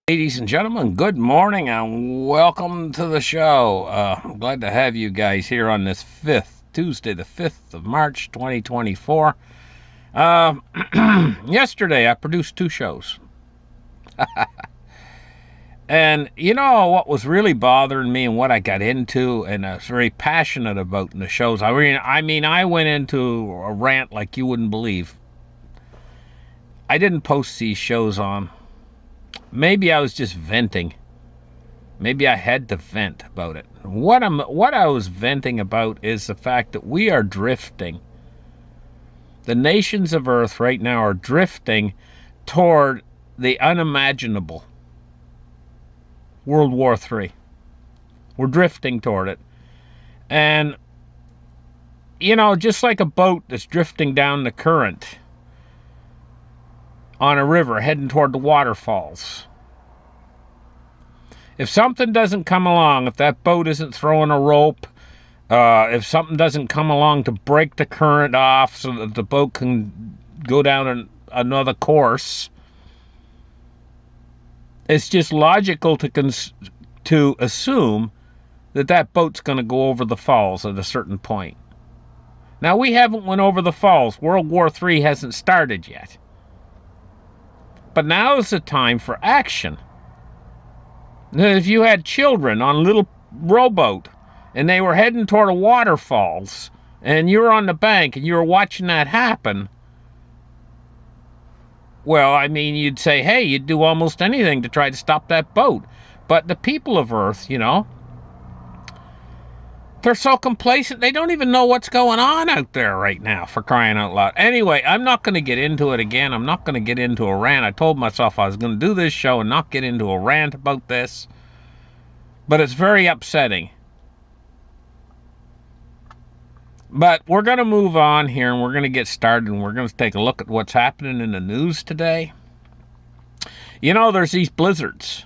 Ladies and gentlemen, good morning and welcome to the show. I'm glad to have you guys here on this Tuesday, the 5th of March, 2024. Yesterday I produced 2 shows. And you know what was really bothering me and what I got into and I was very passionate about in the shows? I went into a rant like you wouldn't believe. I didn't post these shows on. Maybe I was just venting. Maybe I had to vent about it. What I was venting about is the fact that we are drifting. The nations of Earth right now are drifting toward the unimaginable. World War III. We're drifting toward it. And, you know, just like a boat that's drifting down the current on a river heading toward the waterfalls. If something doesn't come along, if that boat isn't throwing a rope, if something doesn't come along to break the current off so that the boat can go down another course, it's just logical to assume that boat's going to go over the falls at a certain point. Now, we haven't went over the falls. World War III hasn't started yet. But now is the time for action. If you had children on a little rowboat and they were heading toward a waterfalls and you were on the bank and you were watching that happen, well, I mean, you'd say, hey, you'd do almost anything to try to stop that boat. But the people of Earth, you know, they're so complacent, they don't even know what's going on out there right now, for crying out loud. Anyway, I'm not going to get into it again. I'm not going to get into a rant. I told myself I was going to do this show and not get into a rant about this. But it's very upsetting. But we're going to move on here and we're going to get started and we're going to take a look at what's happening in the news today. You know, there's these blizzards.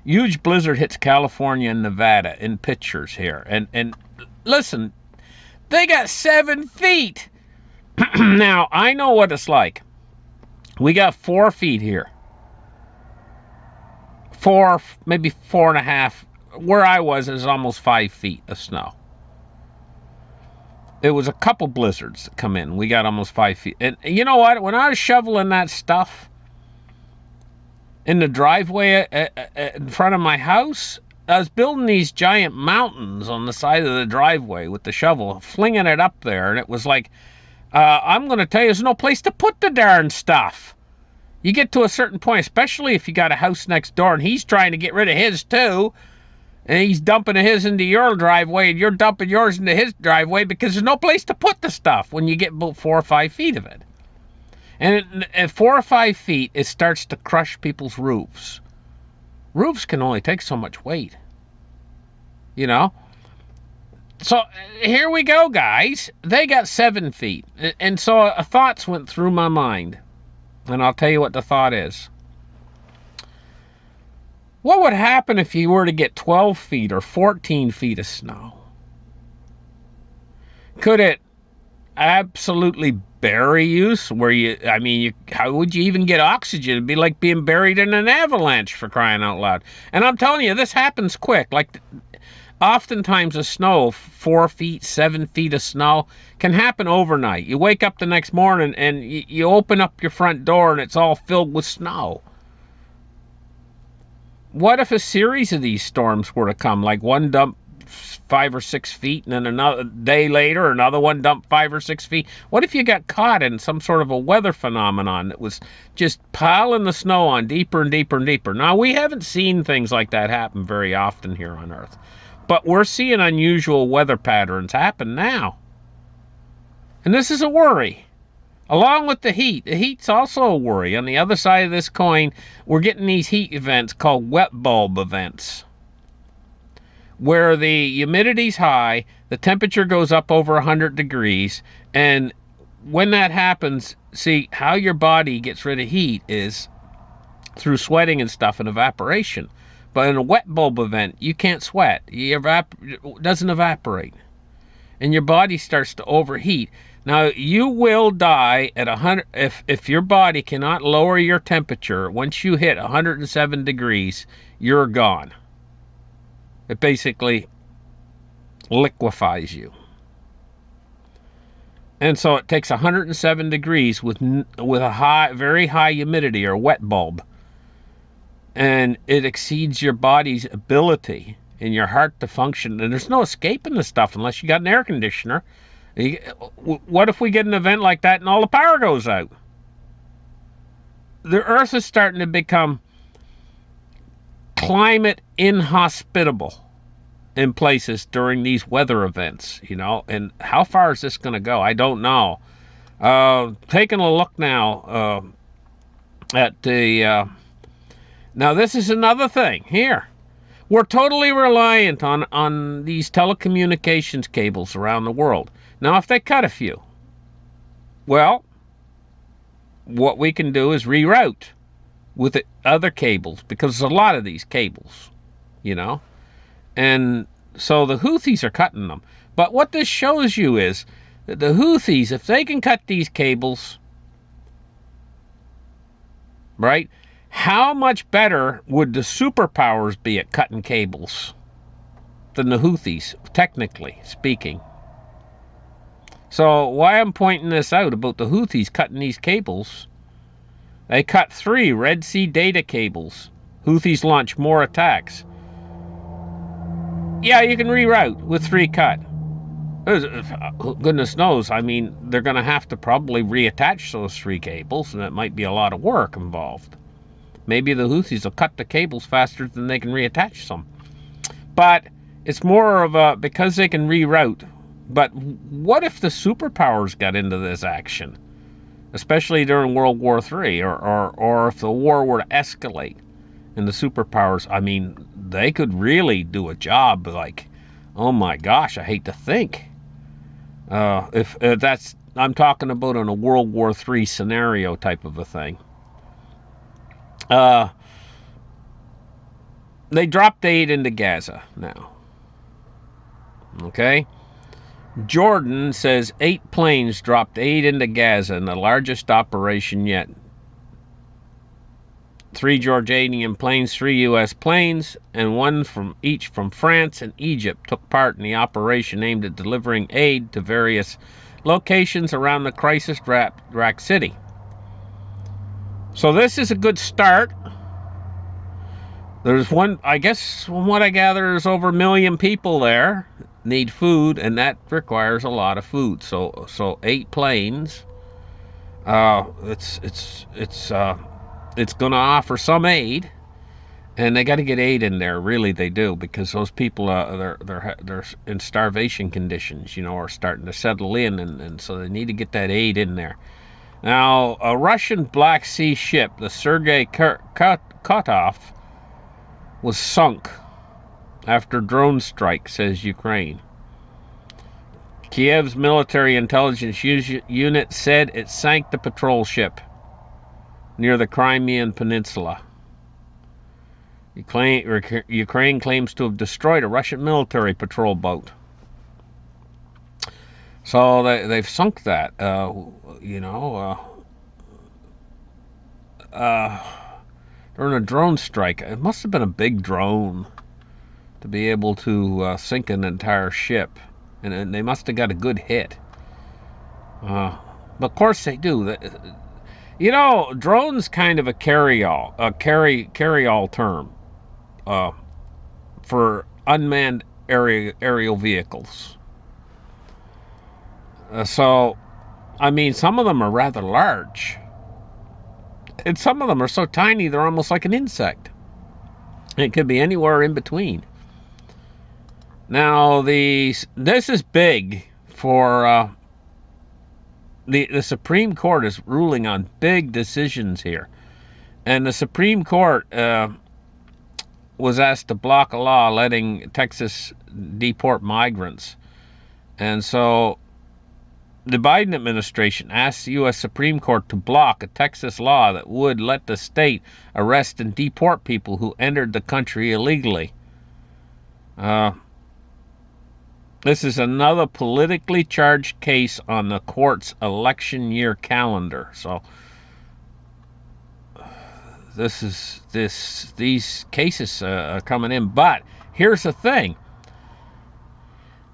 Huge blizzard hits California and Nevada in pictures here. And listen, they got 7 feet. Now, I know what it's like. We got 4 feet here. 4, maybe 4.5. Where I was, it was almost 5 feet of snow. It was a couple blizzards that come in. We got almost 5 feet. And you know what? When I was shoveling that stuff in the driveway in front of my house, I was building these giant mountains on the side of the driveway with the shovel, flinging it up there. And it was like, I'm going to tell you, there's no place to put the darn stuff. You get to a certain point, especially if you got a house next door and he's trying to get rid of his too. And he's dumping his into your driveway and you're dumping yours into his driveway because there's no place to put the stuff when you get about 4 or 5 feet of it. And at 4 or 5 feet, it starts to crush people's roofs. Roofs can only take so much weight. You know? So here we go, guys. They got 7 feet. And so thoughts went through my mind. And I'll tell you what the thought is. What would happen if you were to get 12 feet or 14 feet of snow? Could it absolutely bury you how would you even get oxygen? It'd be like being buried in an avalanche, for crying out loud. And I'm telling you, this happens quick. Like, oftentimes a snow, 4 feet, 7 feet of snow, can happen overnight. You wake up the next morning and you open up your front door and it's all filled with snow. What if a series of these storms were to come, like one dump 5 or 6 feet and then another day later another one dumped 5 or 6 feet? What if you got caught in some sort of a weather phenomenon that was just piling the snow on deeper and deeper and deeper? Now, we haven't seen things like that happen very often here on Earth, but we're seeing unusual weather patterns happen now. And this is a worry. Along with the heat. The heat's also a worry. On the other side of this coin, we're getting these heat events called wet bulb events, where the humidity's high, the temperature goes up over 100 degrees, and when that happens, see, how your body gets rid of heat is through sweating and stuff and evaporation. But in a wet bulb event, you can't sweat. It doesn't evaporate. And your body starts to overheat. Now, you will die at 100 if your body cannot lower your temperature. Once you hit 107 degrees, you're gone. It basically liquefies you. And so it takes 107 degrees with a very high humidity or wet bulb, and it exceeds your body's ability and your heart to function. And there's no escaping this stuff unless you got an air conditioner. What if we get an event like that and all the power goes out? The Earth is starting to become climate inhospitable in places during these weather events, and how far is this going to go? I don't know. Taking a look now at the... now, this is another thing here. We're totally reliant on these telecommunications cables around the world. Now, if they cut a few, well, what we can do is reroute with other cables, because there's a lot of these cables, and so the Houthis are cutting them. But what this shows you is that the Houthis, if they can cut these cables, right, how much better would the superpowers be at cutting cables than the Houthis, technically speaking? So why I'm pointing this out about the Houthis cutting these cables, they cut 3 Red Sea data cables. Houthis launch more attacks. Yeah, you can reroute with 3 cut. Goodness knows, I mean, they're going to have to probably reattach those 3 cables, and it might be a lot of work involved. Maybe the Houthis will cut the cables faster than they can reattach them. But it's more of a, because they can reroute. But what if the superpowers got into this action? Especially during World War III, or if the war were to escalate and the superpowers, I mean, they could really do a job like, oh my gosh, I hate to think. If that's, I'm talking about in a World War III scenario type of a thing. They dropped aid into Gaza now. Okay? Jordan says 8 planes dropped aid into Gaza in the largest operation yet. 3 Jordanian planes, 3 U.S. planes, and 1 from each from France and Egypt took part in the operation aimed at delivering aid to various locations around the crisis-racked city. So this is a good start. There's one, I guess, from what I gather, there's over 1 million people there need food, and that requires a lot of food. So 8 planes. It's going to offer some aid, and they got to get aid in there. Really, they do, because those people they're in starvation conditions. Are starting to settle in, and so they need to get that aid in there. Now, a Russian Black Sea ship, the Sergei Kotov, was sunk after drone strike, says Ukraine. Kiev's military intelligence unit said it sank the patrol ship near the Crimean Peninsula. Ukraine claims to have destroyed a Russian military patrol boat. So they've sunk that. During a drone strike. It must have been a big drone to be able to sink an entire ship, and they must have got a good hit. But of course they do. Drones kind of a carry-all term for unmanned aerial vehicles. So, I mean, some of them are rather large. And some of them are so tiny, they're almost like an insect. It could be anywhere in between. Now, this is big for... the Supreme Court is ruling on big decisions here. And the Supreme Court was asked to block a law letting Texas deport migrants. And so the Biden administration asked the U.S. Supreme Court to block a Texas law that would let the state arrest and deport people who entered the country illegally. This is another politically charged case on the court's election year calendar. So these cases are coming in. But here's the thing.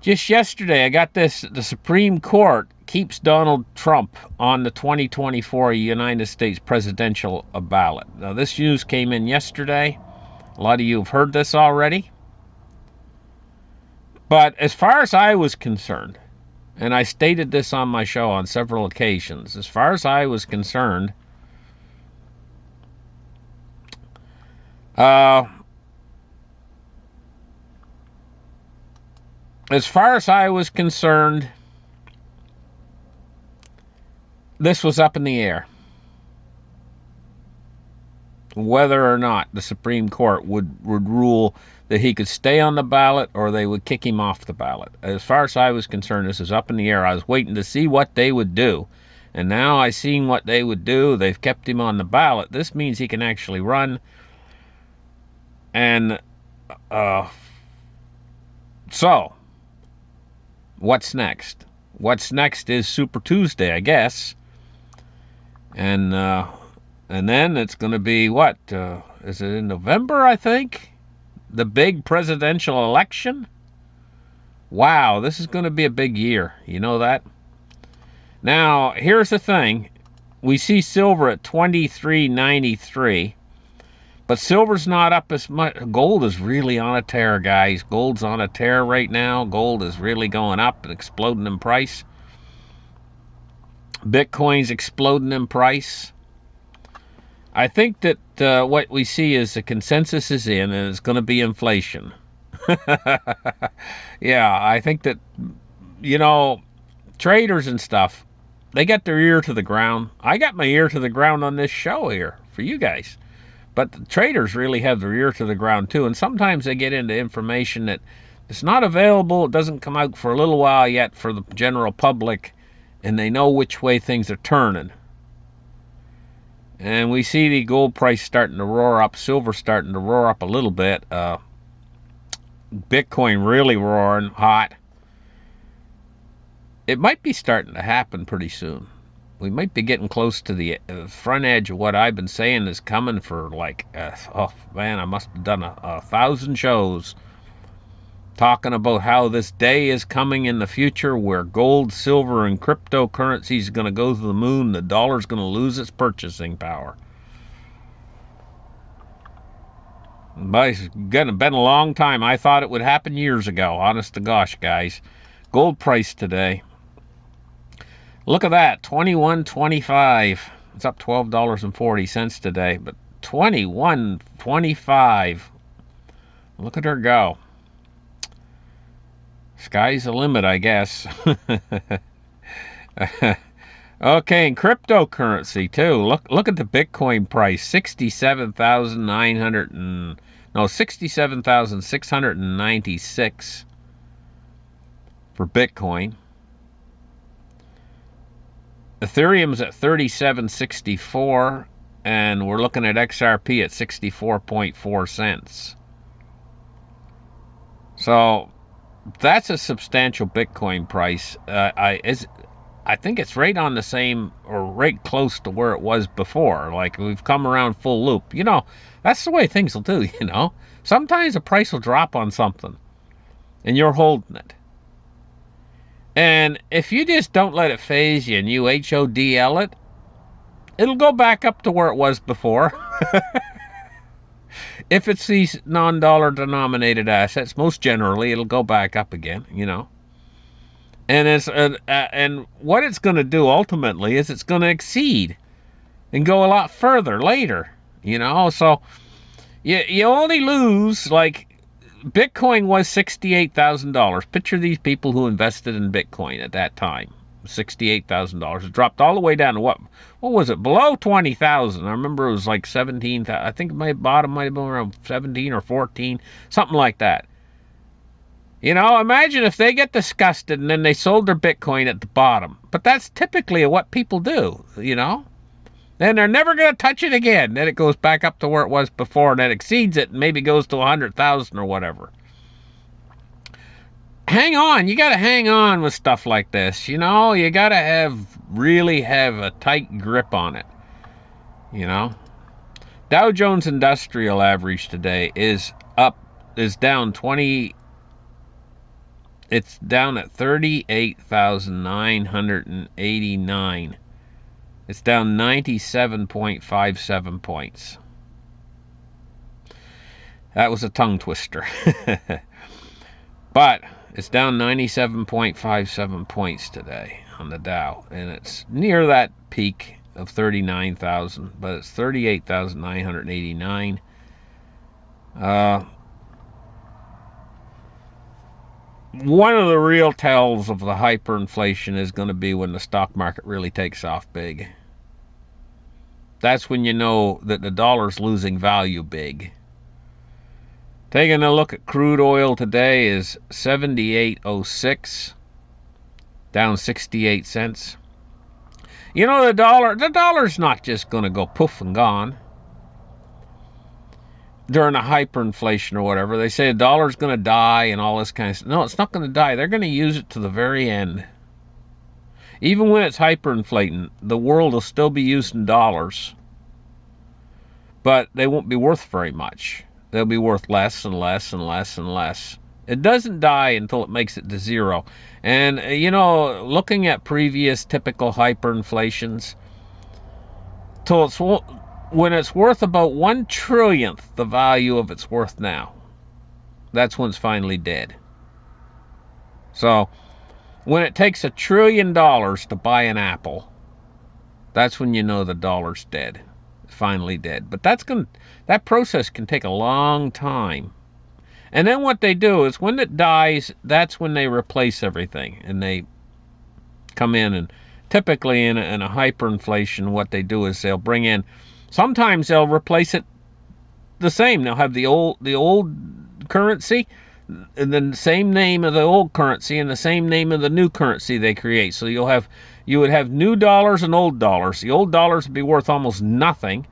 Just yesterday, I got this. The Supreme Court keeps Donald Trump on the 2024 United States presidential ballot. Now, this news came in yesterday. A lot of you have heard this already. But as far as I was concerned, and I stated this on my show on several occasions, as far as I was concerned, this was up in the air. Whether or not the Supreme Court would rule that he could stay on the ballot or they would kick him off the ballot. As far as I was concerned, this is up in the air. I was waiting to see what they would do. And now I seen what they would do. They've kept him on the ballot. This means he can actually run. And so, what's next? What's next is Super Tuesday, I guess. And then it's going to be what? Is it in November, I think? The big presidential election? Wow, this is going to be a big year. You know that? Now, here's the thing. We see silver at $23.93. But silver's not up as much. Gold is really on a tear, guys. Gold's on a tear right now. Gold is really going up and exploding in price. Bitcoin's exploding in price. I think that what we see is the consensus is in, and it's going to be inflation. Yeah, I think that, traders and stuff, they got their ear to the ground. I got my ear to the ground on this show here for you guys. But the traders really have their ear to the ground too, and sometimes they get into information that it's not available, it doesn't come out for a little while yet for the general public, and they know which way things are turning. And we see the gold price starting to roar up, silver starting to roar up a little bit, Bitcoin really roaring hot. It might be starting to happen pretty soon. We might be getting close to the front edge of what I've been saying is coming for I must have done 1,000 shows talking about how this day is coming in the future where gold, silver, and cryptocurrency is going to go to the moon. The dollar's going to lose its purchasing power. But it's been a long time. I thought it would happen years ago. Honest to gosh, guys. Gold price today. Look at that, $21.25. It's up $12.40 today, but $21.25. Look at her go. Sky's the limit, I guess. Okay, and cryptocurrency too. Look at the Bitcoin price, 67,696 for Bitcoin. Ethereum's at 37.64, and we're looking at XRP at 64.4 cents. So that's a substantial Bitcoin price. I think it's right on the same or right close to where it was before. Like we've come around full loop. That's the way things will do. Sometimes the price will drop on something, and you're holding it. And if you just don't let it phase you and you HODL it, it'll go back up to where it was before. If it's these non-dollar denominated assets, most generally it'll go back up again, And and what it's going to do ultimately is it's going to exceed and go a lot further later, So you only lose Bitcoin was $68,000. Picture these people who invested in Bitcoin at that time. $68,000. It dropped all the way down to what was it? Below 20,000. I remember it was like 17,000. I think my bottom might have been around 17 or 14, something like that. Imagine if they get disgusted and then they sold their Bitcoin at the bottom. But that's typically what people do, Then they're never going to touch it again. Then it goes back up to where it was before, and then exceeds it, and maybe goes to 100,000 or whatever. hang on. You got to hang on with stuff like this. You know, you got to really have a tight grip on it. You know, Dow Jones Industrial Average today is down 20. It's down at 38,989. It's down 97.57 points. That was a tongue twister. But it's down 97.57 points today on the Dow, and it's near that peak of 39,000, but it's 38,989. One of the real tells of the hyperinflation is going to be when the stock market really takes off big. That's when you know that the dollar's losing value big. Taking a look at crude oil today is 78.06, down 68 cents. You know, the dollar's not just going to go poof and gone during a hyperinflation or whatever. They say the dollar's going to die and all this kind of stuff. No, it's not going to die. They're going to use it to the very end. Even when it's hyperinflating, the world will still be using dollars, but they won't be worth very much. They'll be worth less and less and less and less. It doesn't die until it makes it to zero. And, you know, looking at previous typical hyperinflations, when it's worth about 1/trillionth the value of its worth now, that's when it's finally dead. So when it takes $1 trillion to buy an apple, that's when you know the dollar's dead. It's finally dead. But that process can take a long time. And then what they do is when it dies, that's when they replace everything. And they come in, and typically in a hyperinflation, what they do is they'll bring in, sometimes they'll replace it the same. They'll have the old currency, and then the same name of the old currency and the same name of the new currency they create. So you would have new dollars and old dollars. The old dollars would be worth almost nothing,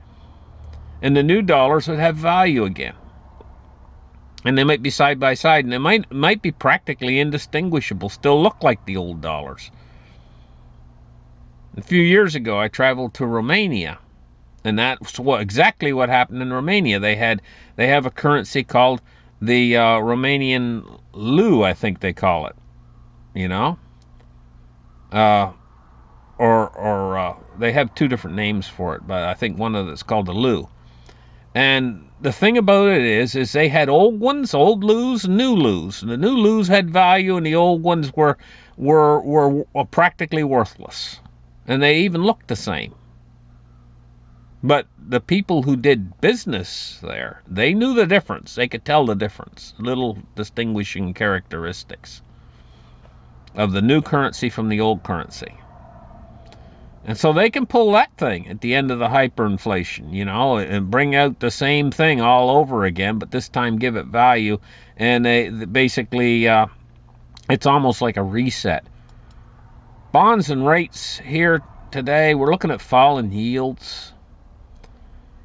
and the new dollars would have value again. And they might be side by side, and they might be practically indistinguishable, still look like the old dollars. A few years ago, I traveled to Romania, and that's exactly what happened in Romania. They have a currency called the Romanian leu, I think they call it. You know, or they have two different names for it, but I think one of it's called the leu. And the thing about it is they had old ones, old leus, and new leus. And the new leus had value, and the old ones were practically worthless. And they even looked the same. But the people who did business there, they knew the difference. They could tell the difference, little distinguishing characteristics of the new currency from the old currency. And so they can pull that thing at the end of the hyperinflation, you know, and bring out the same thing all over again, but this time give it value. And they basically, it's almost like a reset. Bonds and rates here today, we're looking at falling yields.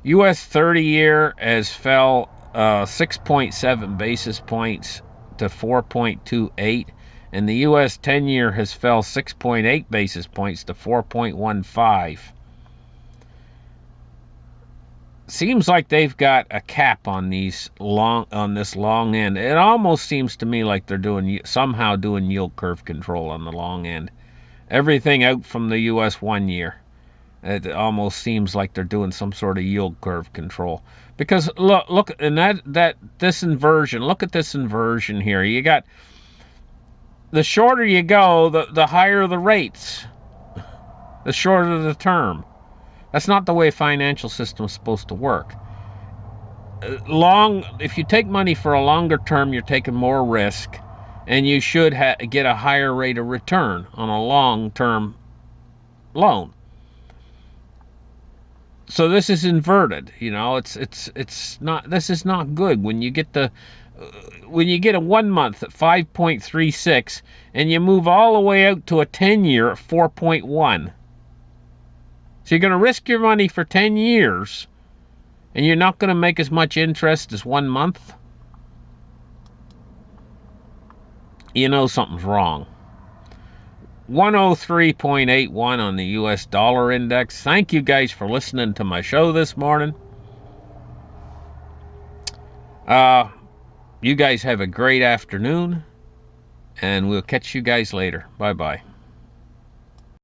U.S. 30-year has fell 6.7 basis points to 4.28. And the U.S. 10-year has fell 6.8 basis points to 4.15. Seems like they've got a cap on this long end. It almost seems to me like they're somehow doing yield curve control on the long end. Everything out from the U.S. 1 year. It almost seems like they're doing some sort of yield curve control. Because look, and this inversion. Look at this inversion here. You got, the shorter you go, the higher the rates. The shorter the term. That's not the way a financial system is supposed to work. If you take money for a longer term, you're taking more risk, and you should get a higher rate of return on a long-term loan. So this is inverted. You know, it's not. This is not good when you get a 1 month at 5.36 and you move all the way out to a 10-year at 4.1. So you're going to risk your money for 10 years and you're not going to make as much interest as 1 month. you know something's wrong. 103.81 on the US dollar index. Thank you guys for listening to my show this morning. You guys have a great afternoon, and we'll catch you guys later. Bye-bye.